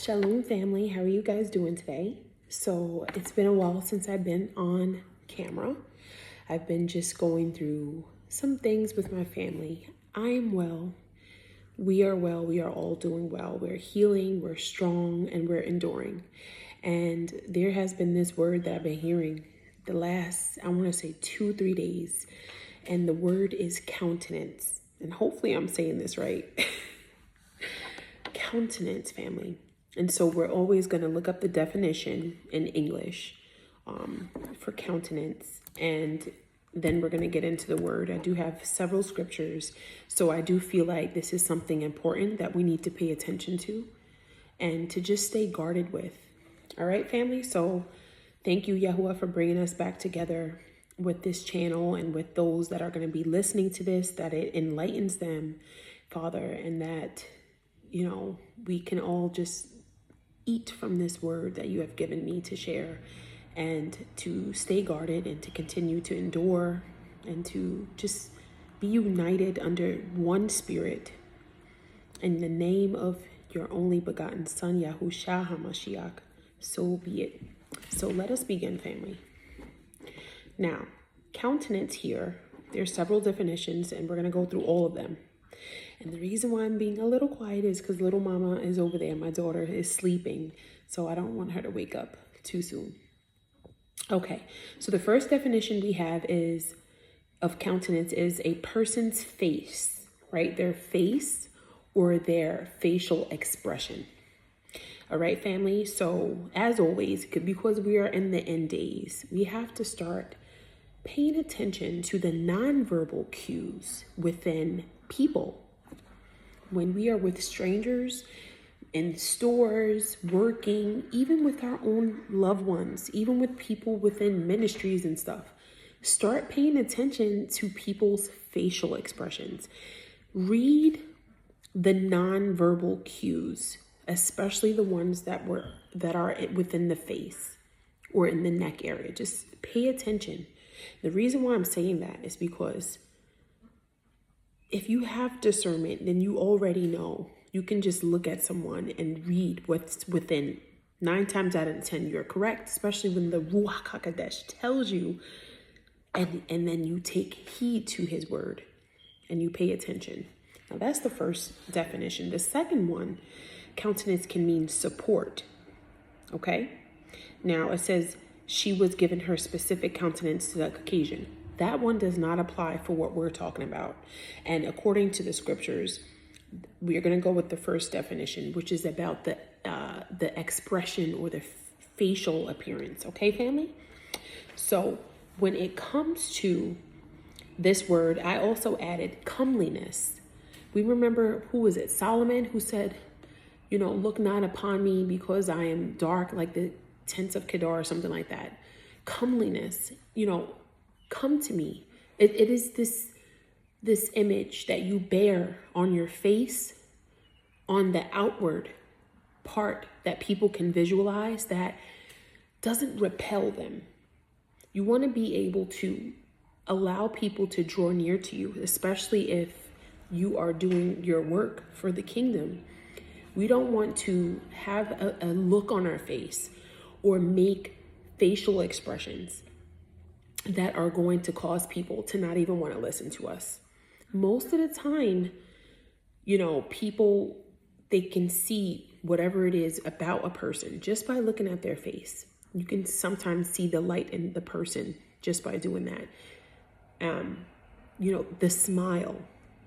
Shalom family, how are you guys doing today? So it's been a while since I've been on camera. I've been just going through some things with my family. I am well. We are well. We are all doing well. We're healing, we're strong, and we're enduring. And there has been this word that I've been hearing the last, I want to say 2-3 days. And the word is countenance. And hopefully I'm saying this right. Countenance, family. And so we're always going to look up the definition in English for countenance. And then we're going to get into the word. I do have several scriptures. So I do feel like this is something important that we need to pay attention to and to just stay guarded with. All right, family. So thank you, Yahuwah, for bringing us back together with this channel and with those that are going to be listening to this, that it enlightens them, Father, and that, you know, we can all just eat from this word that you have given me to share and to stay guarded and to continue to endure and to just be united under one spirit in the name of your only begotten Son, Yahushua HaMashiach. So be it. So let us begin, family. Now, countenance here, there's several definitions and we're going to go through all of them. And the reason why I'm being a little quiet is because little mama is over there. My daughter is sleeping, so I don't want her to wake up too soon. Okay, so the first definition we have is of countenance is a person's face, right? Their face or their facial expression. All right, family. So as always, because we are in the end days, we have to start paying attention to the nonverbal cues within people. When we are with strangers, in stores, working, even with our own loved ones, even with people within ministries and stuff, start paying attention to people's facial expressions. Read the nonverbal cues, especially the ones that are within the face or in the neck area. Just pay attention. The reason why I'm saying that is because if you have discernment, then you already know. You can just look at someone and read what's within. 9 times out of 10, you're correct, especially when the Ruach HaKodesh tells you, and then you take heed to his word and you pay attention. Now, that's the first definition. The second one, countenance can mean support, okay? Now, it says she was given her specific countenance to the occasion. That one does not apply for what we're talking about. And according to the scriptures, we are going to go with the first definition, which is about the expression or the facial appearance. Okay, family? So when it comes to this word, I also added comeliness. We remember, who was it? Solomon, who said, you know, look not upon me because I am dark like the tents of Kedar or something like that. Comeliness, you know, come to me. It is this image that you bear on your face, on the outward part that people can visualize that doesn't repel them. You want to be able to allow people to draw near to you, especially if you are doing your work for the kingdom. We don't want to have a look on our face or make facial expressions that are going to cause people to not even want to listen to us. Most of the time, you know, people, they can see whatever it is about a person just by looking at their face. You can sometimes see the light in the person just by doing that. You know, the smile,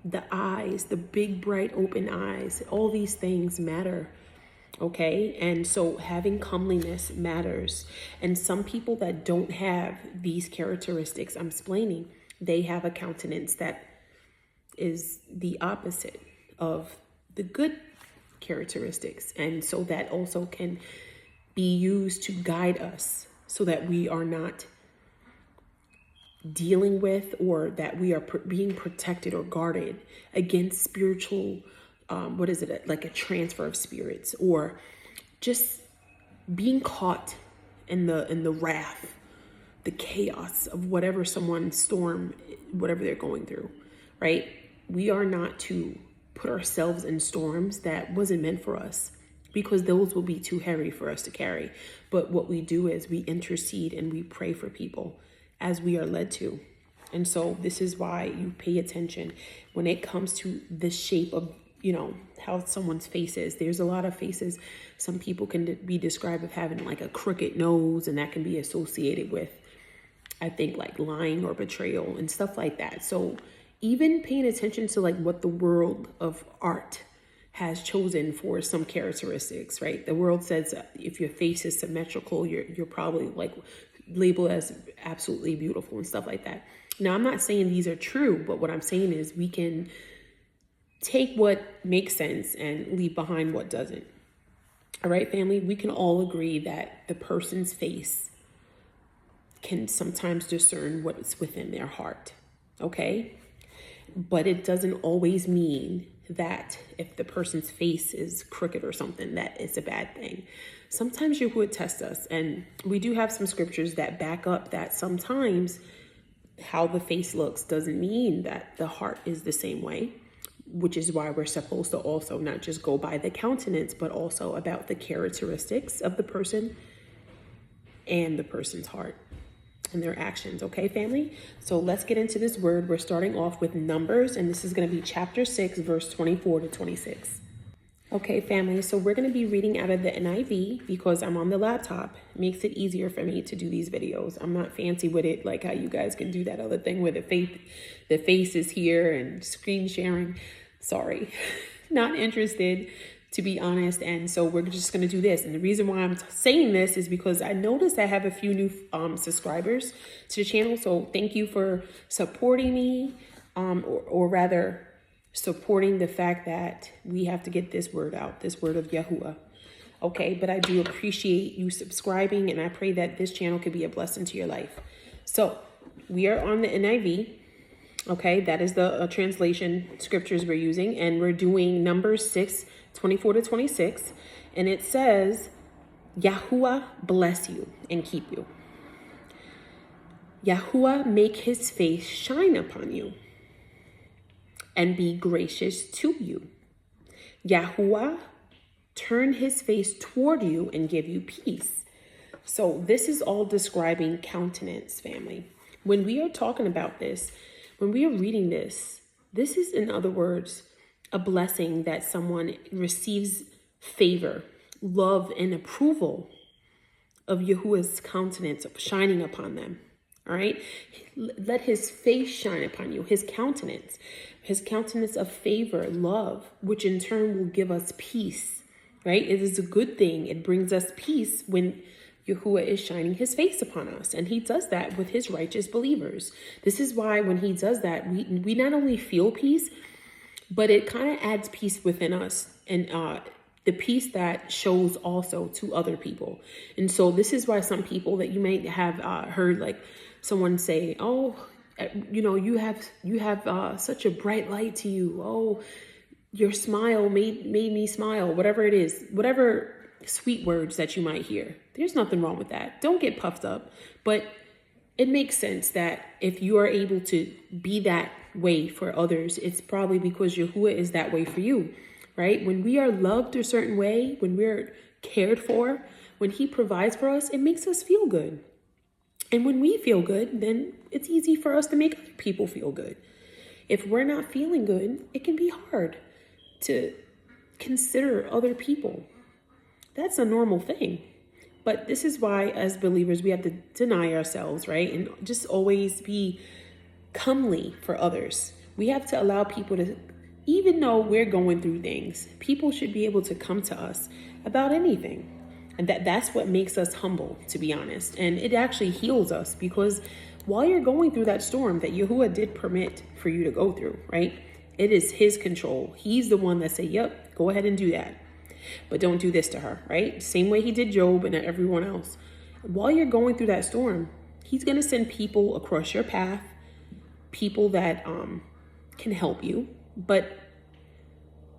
the eyes, the big, bright, open eyes, all these things matter. Okay, and so having comeliness matters. And some people that don't have these characteristics, I'm explaining, they have a countenance that is the opposite of the good characteristics. And so that also can be used to guide us so that we are not dealing with, or that we are being protected or guarded against spiritual like a transfer of spirits, or just being caught in the wrath, the chaos of whatever whatever they're going through, right? We are not to put ourselves in storms that wasn't meant for us. because those will be too heavy for us to carry. But what we do is we intercede and we pray for people as we are led to. And so this is why you pay attention when it comes to the shape of, how someone's face is. There's a lot of faces. Some people can be described as having like a crooked nose, and that can be associated with, I think, like lying or betrayal and stuff like that. So even paying attention to like what the world of art has chosen for some characteristics, right? The world says if your face is symmetrical, you're probably like labeled as absolutely beautiful and stuff like that. Now, I'm not saying these are true, but what I'm saying is we can take what makes sense and leave behind what doesn't. All right, family, we can all agree that the person's face can sometimes discern what's within their heart, okay? But it doesn't always mean that if the person's face is crooked or something, that it's a bad thing. Sometimes Yahuwah tests us, and we do have some scriptures that back up that sometimes how the face looks doesn't mean that the heart is the same way, which is why we're supposed to also not just go by the countenance, but also about the characteristics of the person and the person's heart and their actions. Okay, family? So let's get into this word. We're starting off with Numbers, and this is going to be chapter 6, verse 24 to 26. Okay, family, so we're going to be reading out of the NIV because I'm on the laptop. It makes it easier for me to do these videos. I'm not fancy with it like how you guys can do that other thing where the face is here and screen sharing. Sorry, not interested, to be honest. And so we're just going to do this. And the reason why I'm saying this is because I noticed I have a few new subscribers to the channel. So thank you for supporting me, or rather supporting the fact that we have to get this word out, this word of Yahuwah. Okay, but I do appreciate you subscribing, and I pray that this channel could be a blessing to your life. So we are on the NIV. Okay, that is the translation scriptures we're using, and we're doing Numbers 6, 24 to 26, and it says, Yahuwah bless you and keep you. Yahuwah make his face shine upon you and be gracious to you. Yahuwah turn his face toward you and give you peace. So this is all describing countenance, family. When we are talking about this, when we are reading this, this is, in other words, a blessing that someone receives favor, love, and approval of Yahuwah's countenance shining upon them. All right. Let his face shine upon you, his countenance of favor, love, which in turn will give us peace. Right. It is a good thing. It brings us peace when Yahuwah is shining his face upon us. And he does that with his righteous believers. This is why when he does that, we not only feel peace, but it kind of adds peace within us, and the peace that shows also to other people. And so this is why some people that you may have heard, like someone say, oh, you have such a bright light to you. Oh, your smile made me smile. Whatever it is, whatever sweet words that you might hear. There's nothing wrong with that. Don't get puffed up. But it makes sense that if you are able to be that way for others, it's probably because Yahuwah is that way for you, right? When we are loved a certain way, when we're cared for, when he provides for us, it makes us feel good. And when we feel good, then it's easy for us to make other people feel good. If we're not feeling good, it can be hard to consider other people. That's a normal thing. But this is why, as believers, we have to deny ourselves, right? And just always be comely for others. We have to allow people to, even though we're going through things, people should be able to come to us about anything. And that's what makes us humble, to be honest. And it actually heals us, because while you're going through that storm that Yahuwah did permit for you to go through, right? It is his control. He's the one that said, yep, go ahead and do that. But don't do this to her, right? Same way he did Job and everyone else. While you're going through that storm, he's going to send people across your path, people that can help you. But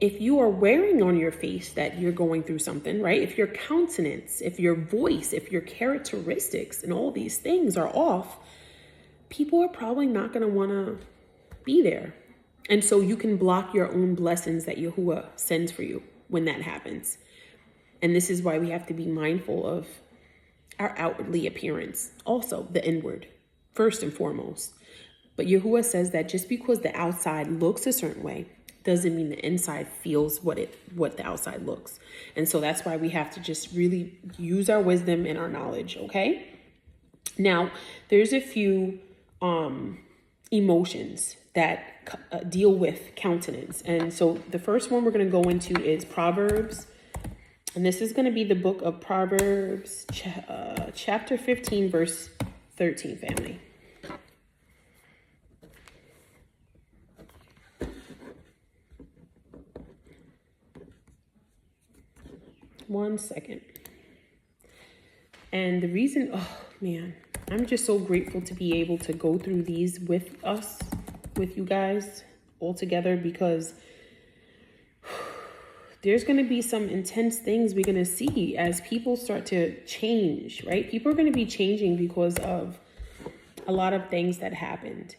if you are wearing on your face that you're going through something, right? If your countenance, if your voice, if your characteristics and all these things are off, people are probably not going to want to be there. And so you can block your own blessings that Yahuwah sends for you when that happens. And this is why we have to be mindful of our outwardly appearance, also the inward, first and foremost. But Yahuwah says that just because the outside looks a certain way doesn't mean the inside feels what the outside looks. And so that's why we have to just really use our wisdom and our knowledge, okay? Now, there's a few emotions that deal with countenance. And so the first one we're going to go into is Proverbs. And this is going to be the book of Proverbs, chapter 15, verse 13, family. One second. And the reason, oh man, I'm just so grateful to be able to go through these with you guys all together, because there's going to be some intense things we're going to see as people start to change, right? People are going to be changing because of a lot of things that happened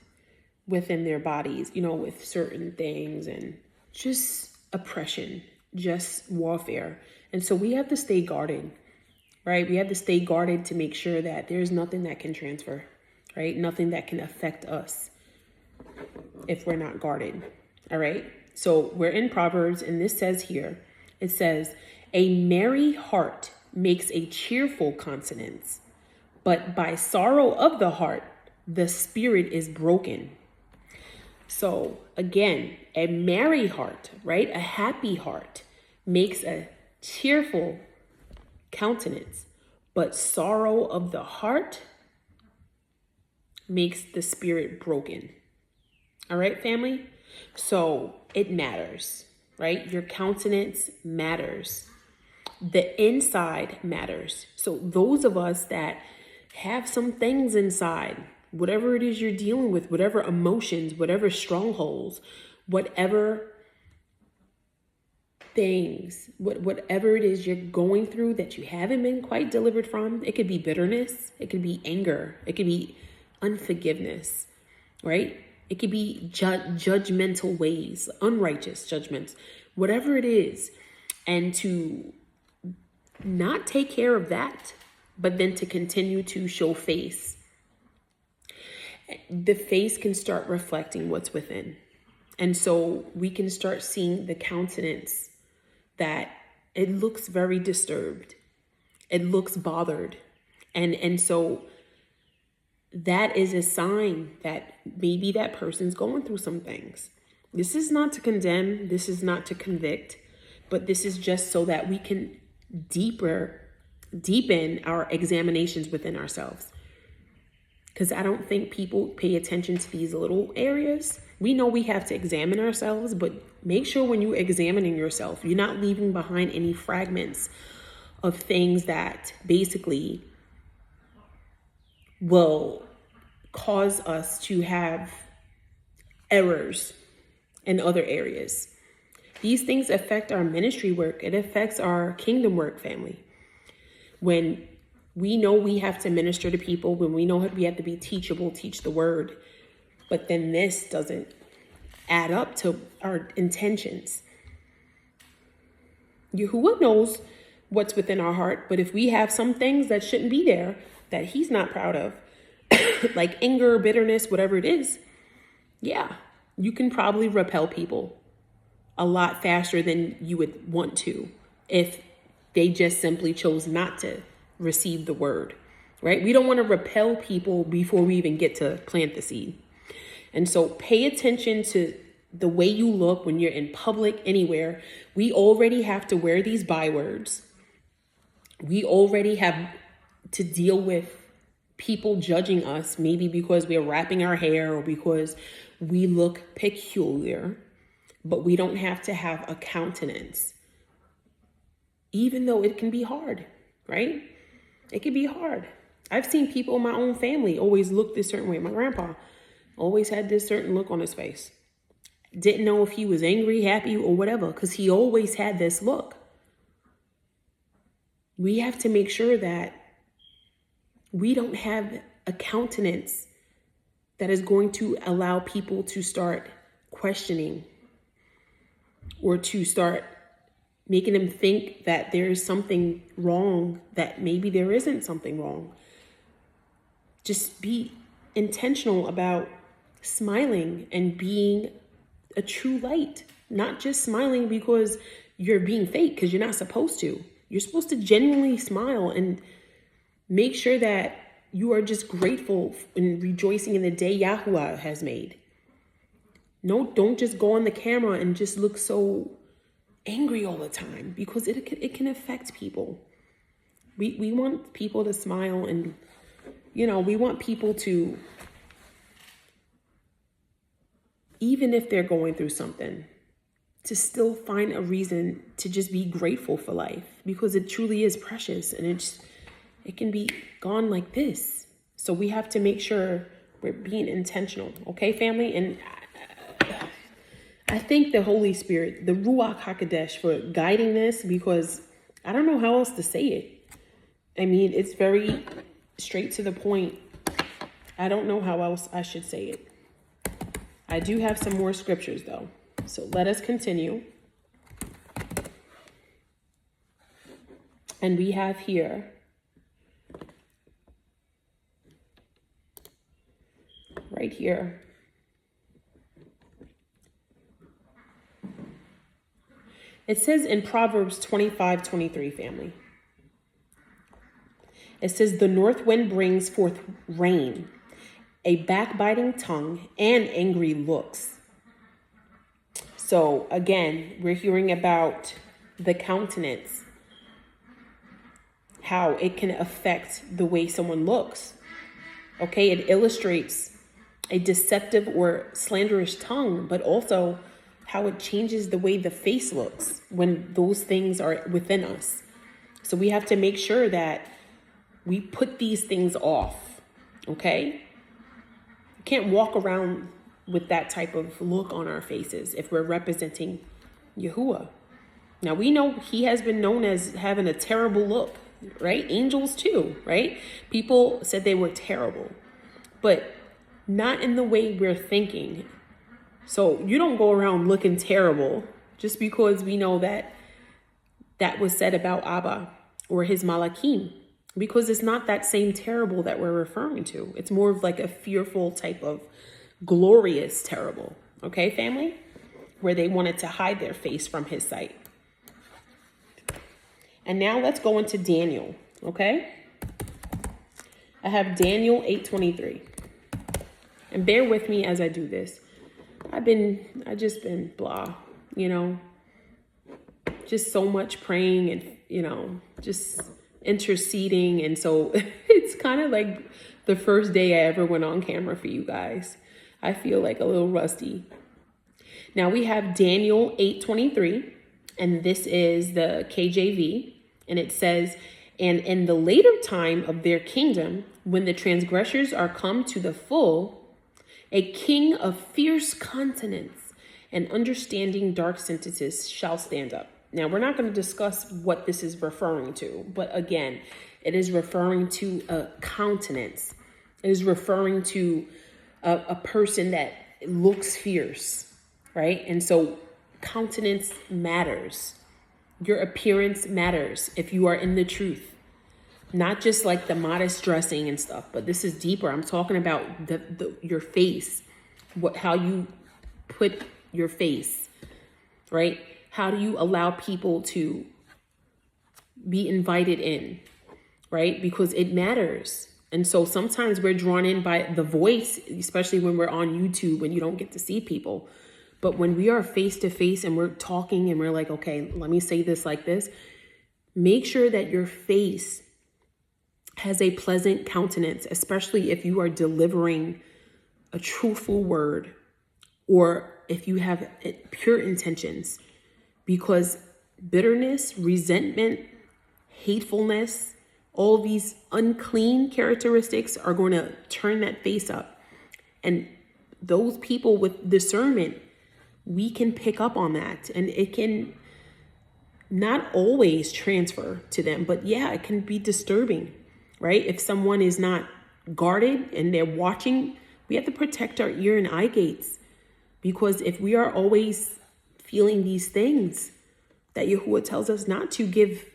within their bodies, with certain things and just oppression, just warfare. And so we have to stay guarded, right? We have to stay guarded to make sure that there's nothing that can transfer, right? Nothing that can affect us if we're not guarded, all right? So we're in Proverbs, and this says here, it says, a merry heart makes a cheerful countenance, but by sorrow of the heart, the spirit is broken. So again, a merry heart, right? A happy heart makes a cheerful countenance, but sorrow of the heart makes the spirit broken. All right, family? So it matters, right? Your countenance matters. The inside matters. So those of us that have some things inside, whatever it is you're dealing with, whatever emotions, whatever strongholds, whatever things, whatever it is you're going through that you haven't been quite delivered from. It could be bitterness. It could be anger. It could be unforgiveness, right? It could be judgmental ways, unrighteous judgments, whatever it is. And to not take care of that, but then to continue to show face. The face can start reflecting what's within. And so we can start seeing the countenance that it looks very disturbed. It looks bothered. And so that is a sign that maybe that person's going through some things. This is not to condemn. This is not to convict. But this is just so that we can deepen our examinations within ourselves. Because I don't think people pay attention to these little areas. We know we have to examine ourselves, but make sure when you're examining yourself, you're not leaving behind any fragments of things that basically will cause us to have errors in other areas. These things affect our ministry work. It affects our kingdom work, family. When we know we have to minister to people, when we know we have to be teachable, teach the word, but then this doesn't add up to our intentions. Yahuwah knows what's within our heart, but if we have some things that shouldn't be there, that he's not proud of, like anger, bitterness, whatever it is, yeah, you can probably repel people a lot faster than you would want to if they just simply chose not to receive the word, right? We don't want to repel people before we even get to plant the seed. And so pay attention to the way you look when you're in public, anywhere. We already have to wear these bywords. We already have to deal with people judging us, maybe because we're wrapping our hair or because we look peculiar, but we don't have to have a countenance, even though it can be hard, right? It can be hard. I've seen people in my own family always look this certain way. My grandpa always had this certain look on his face. Didn't know if he was angry, happy, or whatever, because he always had this look. We have to make sure that we don't have a countenance that is going to allow people to start questioning or to start making them think that there is something wrong, that maybe there isn't something wrong. Just be intentional about smiling and being a true light, not just smiling because you're being fake, because you're not supposed to. You're supposed to genuinely smile and make sure that you are just grateful and rejoicing in the day Yahuwah has made. No, don't just go on the camera and just look so angry all the time, because it can affect people. We want people to smile, and we want people to, even if they're going through something, to still find a reason to just be grateful for life, because it truly is precious, and it can be gone like this. So we have to make sure we're being intentional. Okay, family? And I thank the Holy Spirit, the Ruach HaKodesh, for guiding this, because I don't know how else to say it. I mean, it's very straight to the point. I don't know how else I should say it. I do have some more scriptures, though. So let us continue. And we have here, right here, it says in Proverbs 25:23, family. It says, the north wind brings forth rain, a backbiting tongue, and angry looks. So again, we're hearing about the countenance, how it can affect the way someone looks. Okay, it illustrates a deceptive or slanderous tongue, but also how it changes the way the face looks when those things are within us. So we have to make sure that we put these things off, okay? You can't walk around with that type of look on our faces if we're representing Yahuwah. Now, we know he has been known as having a terrible look, right? Angels too, right? People said they were terrible, but not in the way we're thinking. So you don't go around looking terrible just because we know that that was said about Abba or his Malakim, because it's not that same terrible that we're referring to. It's more of like a fearful type of glorious terrible. Okay, family? Where they wanted to hide their face from his sight. And now let's go into Daniel, okay? I have Daniel 8:23. And bear with me as I do this. I just been blah, just so much praying and, just interceding. And so it's kind of like the first day I ever went on camera for you guys. I feel like a little rusty. Now we have Daniel 8:23, and this is the KJV, and it says, and in the later time of their kingdom, when the transgressors are come to the full, a king of fierce countenance and understanding dark sentences shall stand up. Now, we're not going to discuss what this is referring to, but again, it is referring to a countenance. It is referring to a person that looks fierce, right? And so countenance matters. Your appearance matters if you are in the truth. Not just like the modest dressing and stuff, but this is deeper. I'm talking about your face, how you put your face, right? How do you allow people to be invited in, right? Because it matters. And so sometimes we're drawn in by the voice, especially when we're on YouTube and you don't get to see people. But when we are face to face and we're talking and we're like, okay, let me say this like this, make sure that your face has a pleasant countenance, especially if you are delivering a truthful word or if you have pure intentions, because bitterness, resentment, hatefulness, all these unclean characteristics are going to turn that face up. And those people with discernment, we can pick up on that, and it can not always transfer to them, but yeah, it can be disturbing. Right? If someone is not guarded and they're watching, we have to protect our ear and eye gates, because if we are always feeling these things, that Yahuwah tells us not to give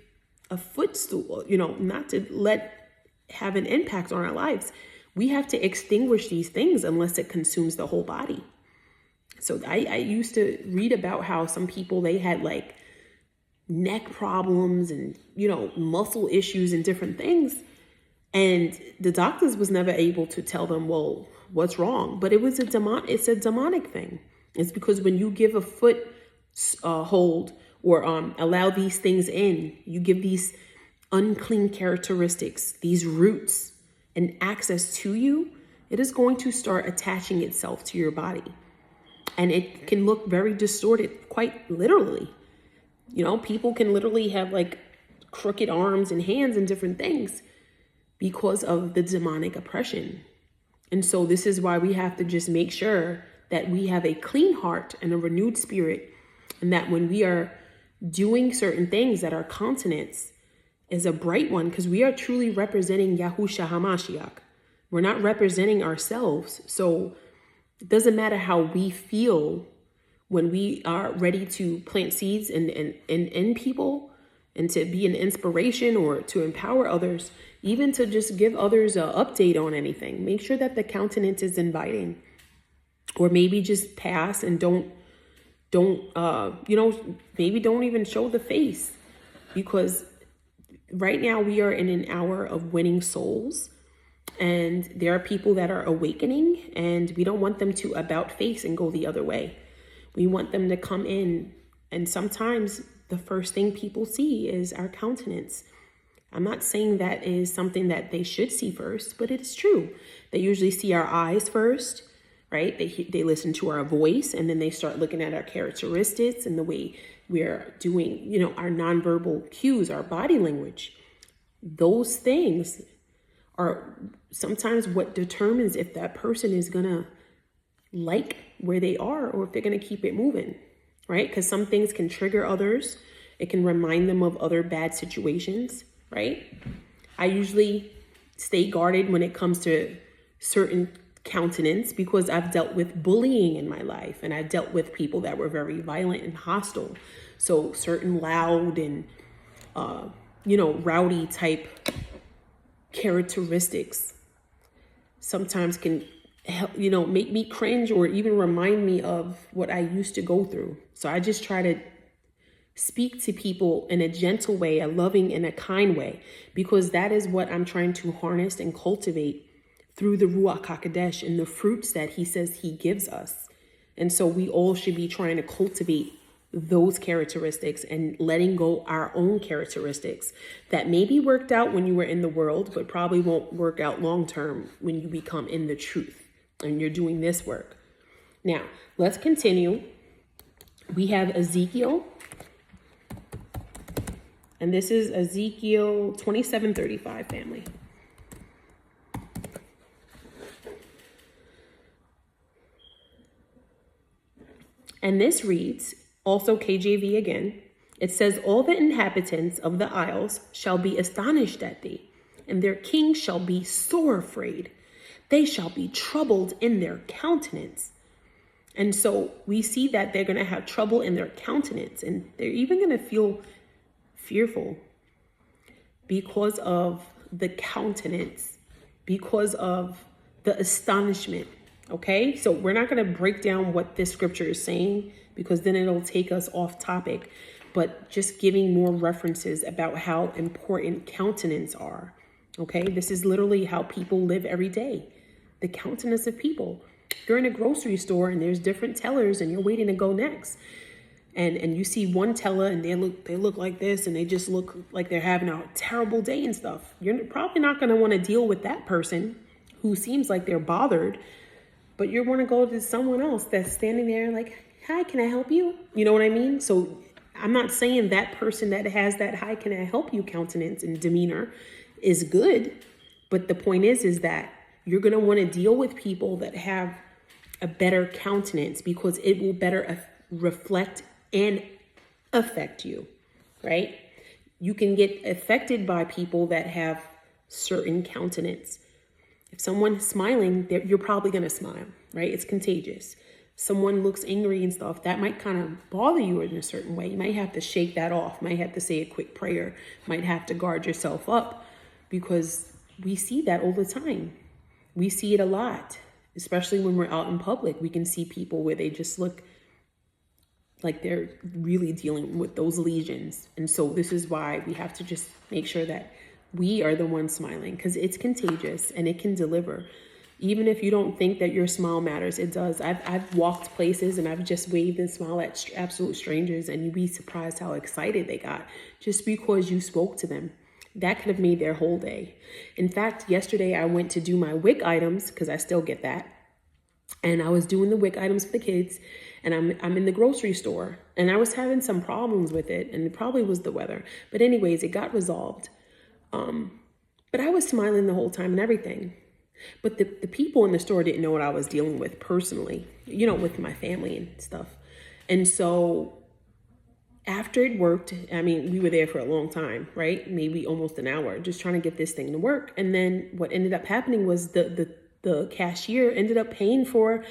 a footstool, not to have an impact on our lives. We have to extinguish these things unless it consumes the whole body. So I used to read about how some people, they had like neck problems and, muscle issues and different things. And the doctors was never able to tell them, well, what's wrong? But it's a demonic thing. It's because when you give a foot hold or allow these things in, you give these unclean characteristics, these roots and access to you, it is going to start attaching itself to your body. And it can look very distorted, quite literally. People can literally have like crooked arms and hands and different things because of the demonic oppression. And so this is why we have to just make sure that we have a clean heart and a renewed spirit. And that when we are doing certain things, that our countenance is a bright one, because we are truly representing Yahushua HaMashiach. We're not representing ourselves. So it doesn't matter how we feel when we are ready to plant seeds in people and to be an inspiration or to empower others, even to just give others an update on anything. Make sure that the countenance is inviting, or maybe just pass and don't maybe don't even show the face, because right now we are in an hour of winning souls. And there are people that are awakening, and we don't want them to about face and go the other way. We want them to come in. And sometimes the first thing people see is our countenance. I'm not saying that is something that they should see first, but it's true. They usually see our eyes first, right? They listen to our voice, and then they start looking at our characteristics and the way we're doing, our nonverbal cues, our body language. Those things are sometimes what determines if that person is going to like where they are or if they're going to keep it moving, right? Because some things can trigger others. It can remind them of other bad situations, right? I usually stay guarded when it comes to certain countenance, because I've dealt with bullying in my life, and I've dealt with people that were very violent and hostile. So certain loud and, rowdy type characteristics sometimes can help, make me cringe or even remind me of what I used to go through. So I just try to speak to people in a gentle way, a loving and a kind way, because that is what I'm trying to harness and cultivate through the Ruach HaKodesh and the fruits that he says he gives us. And so we all should be trying to cultivate those characteristics and letting go our own characteristics that maybe worked out when you were in the world, but probably won't work out long term when you become in the truth and you're doing this work. Now, let's continue. We have Ezekiel, and this is Ezekiel 27:35, family. And this reads, also KJV again, it says, all the inhabitants of the isles shall be astonished at thee, and their king shall be sore afraid. They shall be troubled in their countenance. And so we see that they're going to have trouble in their countenance, and they're even going to feel fearful because of the countenance, because of the astonishment. Okay, so we're not going to break down what this scripture is saying, because then it'll take us off topic, but just giving more references about how important countenance are. Okay, this is literally how people live every day. The countenance of people. You're in a grocery store and there's different tellers and you're waiting to go next. And you see one teller and they look like this, and they just look like they're having a terrible day and stuff. You're probably not going to want to deal with that person who seems like they're bothered. But you want to go to someone else that's standing there like, hi, can I help you? You know what I mean? So I'm not saying that person that has that hi, can I help you countenance and demeanor is good. But the point is that you're going to want to deal with people that have a better countenance, because it will better reflect and affect you, right? You can get affected by people that have certain countenance. If someone's smiling, you're probably going to smile, right? It's contagious. someone looks angry and stuff, that might kind of bother you in a certain way. You might have to shake that off, might have to say a quick prayer, might have to guard yourself up, because we see that all the time. We see it a lot, especially when we're out in public. We can see people where they just look like they're really dealing with those lesions. And so this is why we have to just make sure that we are the ones smiling, because it's contagious and it can deliver. Even if you don't think that your smile matters, it does. I've walked places and I've just waved and smiled at absolute strangers, and you'd be surprised how excited they got just because you spoke to them. That could have made their whole day. In fact, yesterday I went to do my WIC items, because I still get that. And I was doing the WIC items for the kids, and I'm in the grocery store, and I was having some problems with it, and it probably was the weather. But anyways, it got resolved. But I was smiling the whole time and everything. But the people in the store didn't know what I was dealing with personally, you know, with my family and stuff. And so after it worked, I mean, we were there for a long time, right? Maybe almost an hour, just trying to get this thing to work. And then what ended up happening was the cashier ended up paying for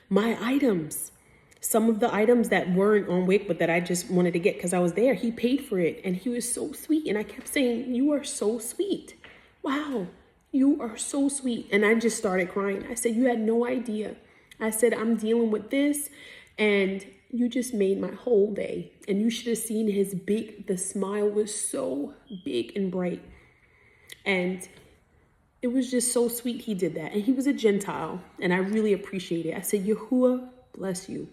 my items. Some of the items that weren't on WIC, but that I just wanted to get because I was there, he paid for it. And he was so sweet. And I kept saying, "You are so sweet. Wow, you are so sweet." And I just started crying. I said, "You had no idea." I said, "I'm dealing with this, and you just made my whole day." And you should have seen the smile was so big and bright. And it was just so sweet he did that. And he was a Gentile, and I really appreciate it. I said, "Yahuwah bless you."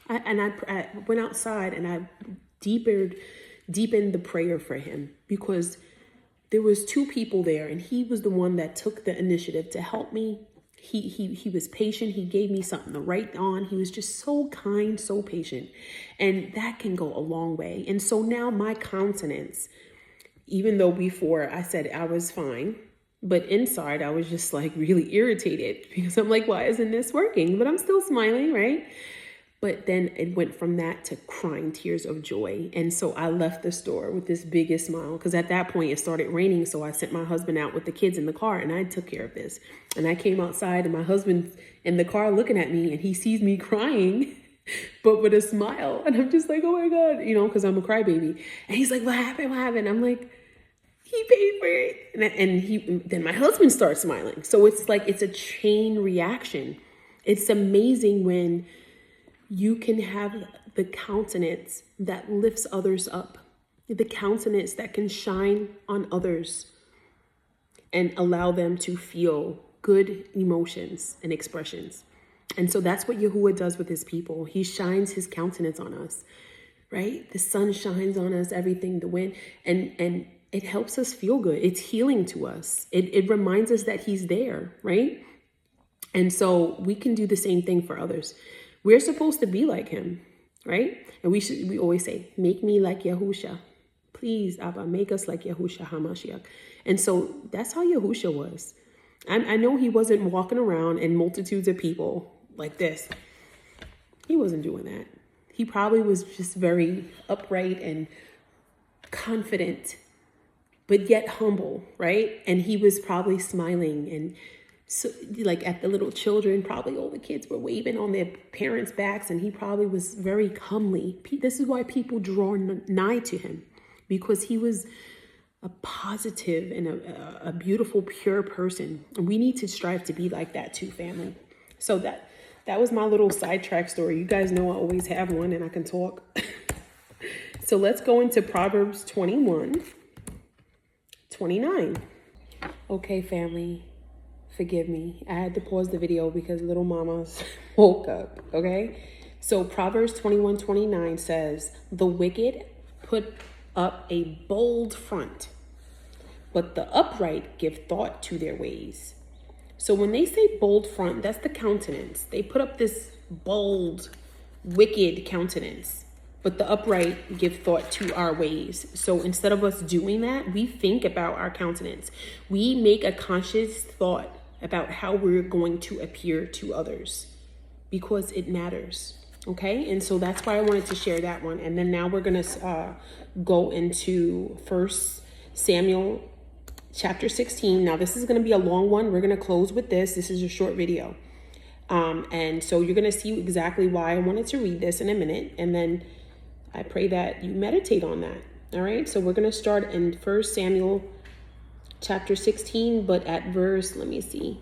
I went outside and I deepened the prayer for him, because there was two people there, and he was the one that took the initiative to help me. He was patient. He gave me something to write on. He was just so kind, so patient. And that can go a long way. And so now my countenance, even though before I said I was fine, but inside I was just like really irritated, because I'm like, why isn't this working? But I'm still smiling, right? But then it went from that to crying tears of joy. And so I left the store with this biggest smile, because at that point it started raining. So I sent my husband out with the kids in the car, and I took care of this. And I came outside, and my husband's in the car looking at me, and he sees me crying, but with a smile. And I'm just like, oh my God, you know, because I'm a crybaby. And he's like, what happened? What happened? I'm like, he paid for it. Then my husband starts smiling. So it's like, it's a chain reaction. It's amazing when you can have the countenance that lifts others up, the countenance that can shine on others and allow them to feel good emotions and expressions. And so that's what Yahuwah does with his people. He shines his countenance on us, right? The sun shines on us, everything, the wind, and it helps us feel good. It's healing to us. It reminds us that he's there, right? And so we can do the same thing for others. We're supposed to be like him, right? And we always say, make me like Yahusha. Please, Abba, make us like Yahusha HaMashiach. And so that's how Yahusha was. I know he wasn't walking around in multitudes of people like this. He wasn't doing that. He probably was just very upright and confident, but yet humble, right? And he was probably smiling, and so like at the little children, probably all the kids were waving on their parents' backs, and he probably was very comely. This is why people draw nigh to him, because he was a positive and a beautiful, pure person. And we need to strive to be like that too, family. So that was my little sidetrack story. You guys know I always have one, and I can talk. So let's go into Proverbs 21:29. Okay, family. Forgive me. I had to pause the video because little mama's woke up, okay? So Proverbs 21:29 says, the wicked put up a bold front, but the upright give thought to their ways. So when they say bold front, that's the countenance. They put up this bold, wicked countenance, but the upright give thought to our ways. So instead of us doing that, we think about our countenance. We make a conscious thought about how we're going to appear to others, because it matters, okay? And so that's why I wanted to share that one. And then now we're going to go into 1 Samuel chapter 16. Now this is going to be a long one. We're going to close with this. This is a short video. And so you're going to see exactly why I wanted to read this in a minute. And then I pray that you meditate on that. All right. So we're going to start in 1 Samuel chapter 16, but at verse, let me see.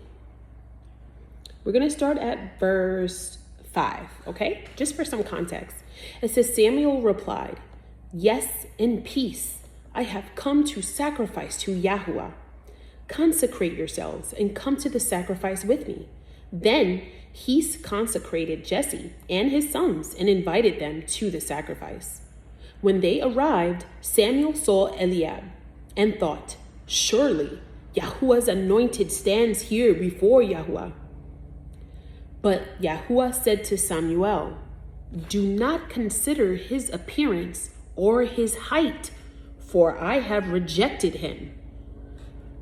We're going to start at verse 5. Okay. Just for some context. It says, Samuel replied, "Yes, in peace. I have come to sacrifice to Yahuwah. Consecrate yourselves and come to the sacrifice with me." Then he consecrated Jesse and his sons and invited them to the sacrifice. When they arrived, Samuel saw Eliab and thought, "Surely Yahuwah's anointed stands here before Yahuwah." But Yahuwah said to Samuel, "Do not consider his appearance or his height, for I have rejected him."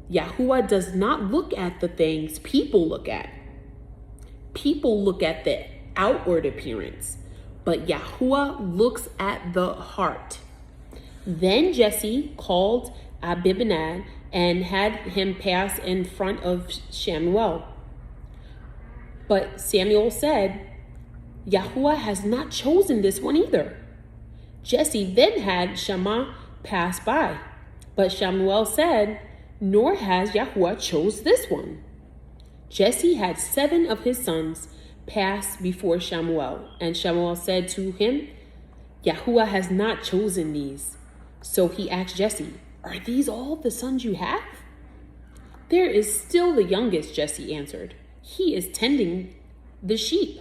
Yahuwah does not look at the things people look at. People look at the outward appearance, but Yahuwah looks at the heart. Then Jesse called Abinadab and had him pass in front of Samuel. But Samuel said, "Yahuwah has not chosen this one either." Jesse then had Shammah pass by, but Samuel said, "Nor has Yahuwah chose this one." Jesse had 7 of his sons pass before Samuel, and Samuel said to him, "Yahuwah has not chosen these." So he asked Jesse, "Are these all the sons you have?" "There is still the youngest," Jesse answered. "He is tending the sheep."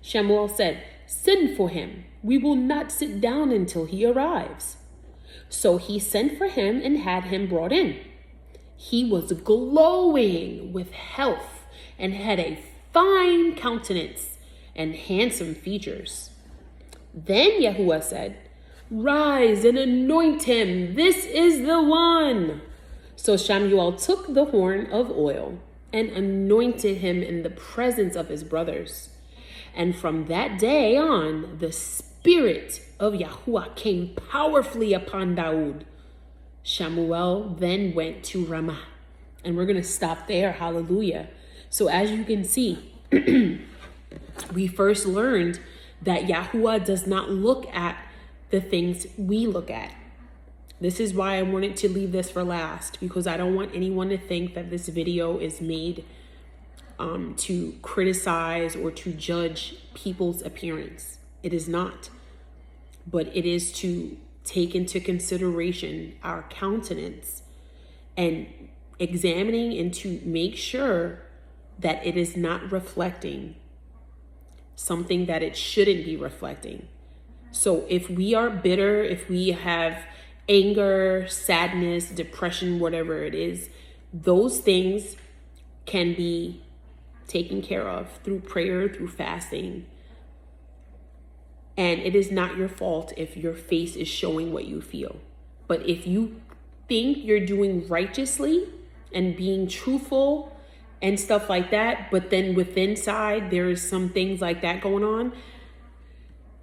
Samuel said, "Send for him. We will not sit down until he arrives." So he sent for him and had him brought in. He was glowing with health and had a fine countenance and handsome features. Then Yahuwah said, "Rise and anoint him. This is the one." So Samuel took the horn of oil and anointed him in the presence of his brothers. And from that day on, the Spirit of Yahuwah came powerfully upon Daud. Samuel then went to Ramah. And we're going to stop there. Hallelujah. So as you can see, we first learned that Yahuwah does not look at the things we look at. This is why I wanted to leave this for last, because I don't want anyone to think that this video is made to criticize or to judge people's appearance. It is not. But it is to take into consideration our countenance and examining and to make sure that it is not reflecting something that it shouldn't be reflecting. So if we are bitter, if we have anger, sadness, depression, whatever it is, those things can be taken care of through prayer, through fasting. And it is not your fault if your face is showing what you feel. But if you think you're doing righteously and being truthful and stuff like that, but then within side, there is some things like that going on,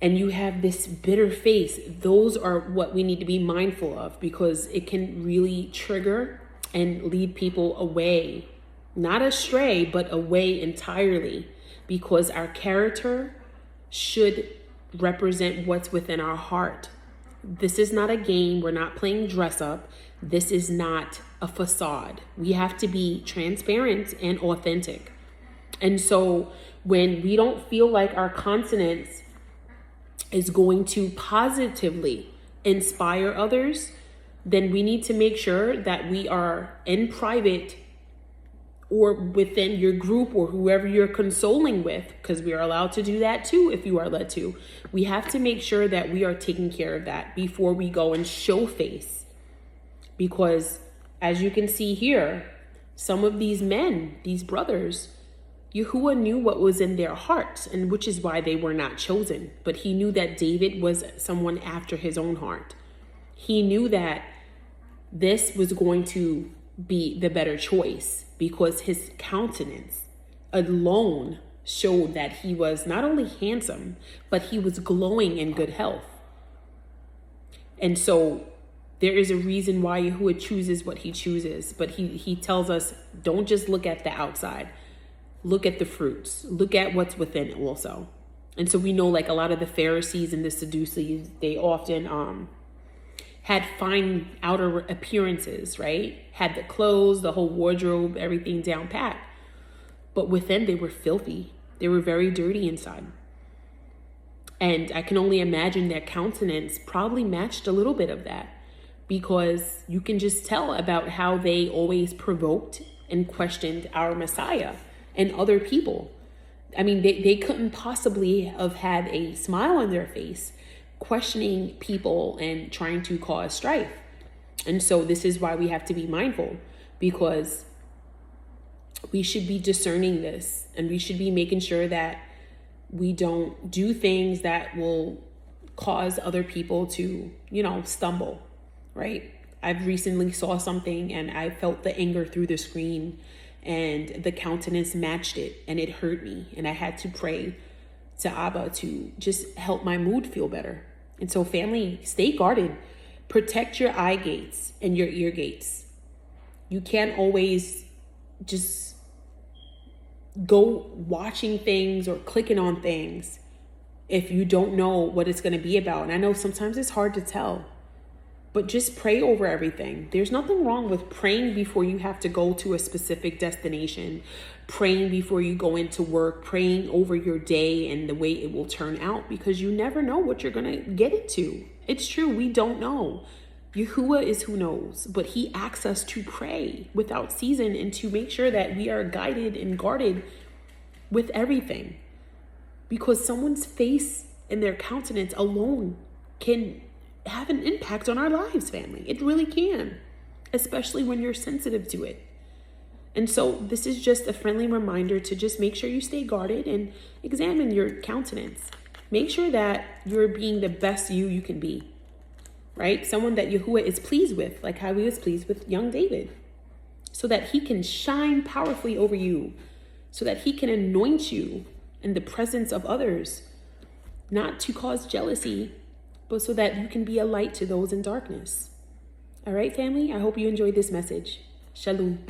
and you have this bitter face, those are what we need to be mindful of, because it can really trigger and lead people away, not astray, but away entirely, because our character should represent what's within our heart. This is not a game. We're not playing dress up. This is not a facade. We have to be transparent and authentic. And so when we don't feel like our countenance is going to positively inspire others, then we need to make sure that we are in private or within your group or whoever you're consoling with, because we are allowed to do that too if you are led to. We have to make sure that we are taking care of that before we go and show face. Because as you can see here, some of these men, these brothers, Yahuwah knew what was in their hearts, and which is why they were not chosen. But he knew that David was someone after his own heart. He knew that this was going to be the better choice, because his countenance alone showed that he was not only handsome, but he was glowing in good health. And so there is a reason why Yahuwah chooses what he chooses, but he tells us, don't just look at the outside. look at the fruits, look at what's within also. And so we know, like, a lot of the Pharisees and the Sadducees, they often had fine outer appearances, right? Had the clothes, the whole wardrobe, everything down pat. But within, they were filthy. They were very dirty inside. And I can only imagine their countenance probably matched a little bit of that, because you can just tell about how they always provoked and questioned our Messiah and other people. I mean, they couldn't possibly have had a smile on their face questioning people and trying to cause strife. And so this is why we have to be mindful, because we should be discerning this, and we should be making sure that we don't do things that will cause other people to, stumble, right? I've recently saw something and I felt the anger through the screen, and the countenance matched it, and it hurt me. And I had to pray to Abba to just help my mood feel better. And so, family, stay guarded. Protect your eye gates and your ear gates. You can't always just go watching things or clicking on things if you don't know what it's going to be about. And I know sometimes it's hard to tell, but just pray over everything. There's nothing wrong with praying before you have to go to a specific destination, praying before you go into work, praying over your day and the way it will turn out, because you never know what you're going to get into. It's true. We don't know. Yahuwah is who knows, but he asks us to pray without season and to make sure that we are guided and guarded with everything, because someone's face and their countenance alone can have an impact on our lives, family. It really can, especially when you're sensitive to it. And so this is just a friendly reminder to just make sure you stay guarded and examine your countenance. Make sure that you're being the best you can be, right? Someone that Yahuwah is pleased with, like how he was pleased with young David, so that he can shine powerfully over you, so that he can anoint you in the presence of others, not to cause jealousy, but so that you can be a light to those in darkness. All right, family, I hope you enjoyed this message. Shalom.